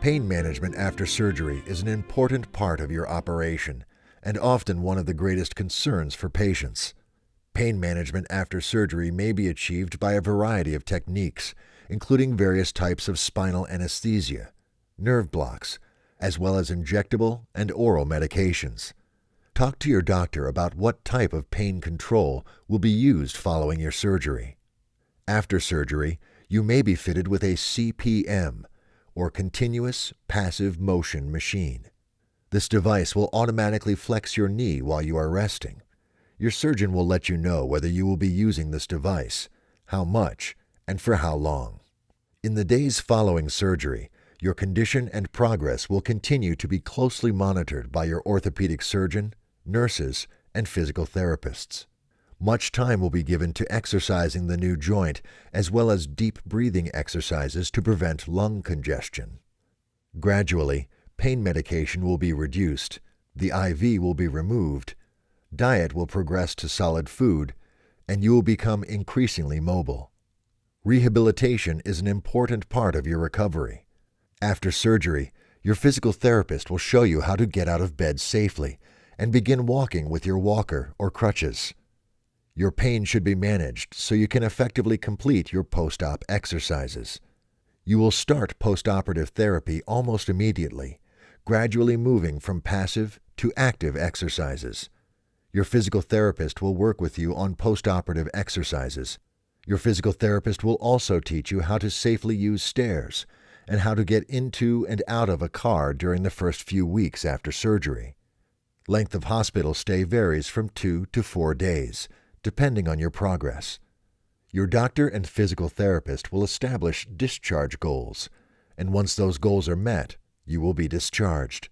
Pain management after surgery is an important part of your operation and often one of the greatest concerns for patients. Pain management after surgery may be achieved by a variety of techniques, including various types of spinal anesthesia, nerve blocks, as well as injectable and oral medications. Talk to your doctor about what type of pain control will be used following your surgery. After surgery, you may be fitted with a CPM, or continuous passive motion machine. This device will automatically flex your knee while you are resting. Your surgeon will let you know whether you will be using this device, how much, and for how long. In the days following surgery, your condition and progress will continue to be closely monitored by your orthopedic surgeon, nurses, and physical therapists. Much time will be given to exercising the new joint, as well as deep breathing exercises to prevent lung congestion. Gradually, pain medication will be reduced, the IV will be removed, diet will progress to solid food, and you will become increasingly mobile. Rehabilitation is an important part of your recovery. After surgery, your physical therapist will show you how to get out of bed safely and begin walking with your walker or crutches. Your pain should be managed so you can effectively complete your post-op exercises. You will start post-operative therapy almost immediately, gradually moving from passive to active exercises. Your physical therapist will work with you on post-operative exercises. Your physical therapist will also teach you how to safely use stairs and how to get into and out of a car during the first few weeks after surgery. Length of hospital stay varies from 2 to 4 days, depending on your progress. Your doctor and physical therapist will establish discharge goals, and once those goals are met, you will be discharged.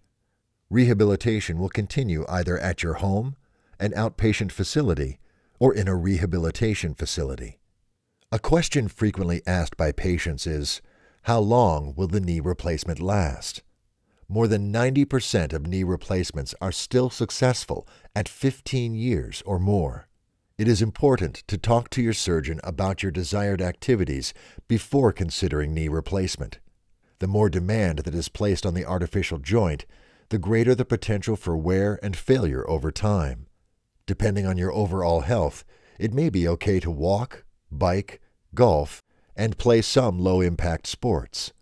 Rehabilitation will continue either at your home, an outpatient facility, or in a rehabilitation facility. A question frequently asked by patients is, how long will the knee replacement last? More than 90% of knee replacements are still successful at 15 years or more. It is important to talk to your surgeon about your desired activities before considering knee replacement. The more demand that is placed on the artificial joint, the greater the potential for wear and failure over time. Depending on your overall health, it may be okay to walk, bike, golf, and play some low-impact sports.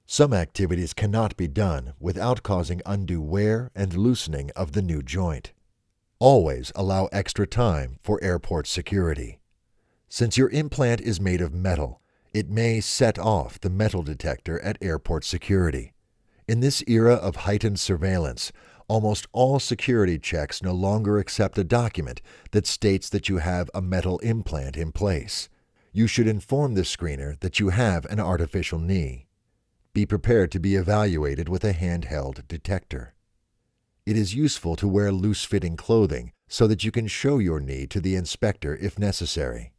Some activities cannot be done without causing undue wear and loosening of the new joint. Always allow extra time for airport security. Since your implant is made of metal, it may set off the metal detector at airport security. In this era of heightened surveillance, almost all security checks no longer accept a document that states that you have a metal implant in place. You should inform the screener that you have an artificial knee. Be prepared to be evaluated with a handheld detector. It is useful to wear loose-fitting clothing so that you can show your knee to the inspector if necessary.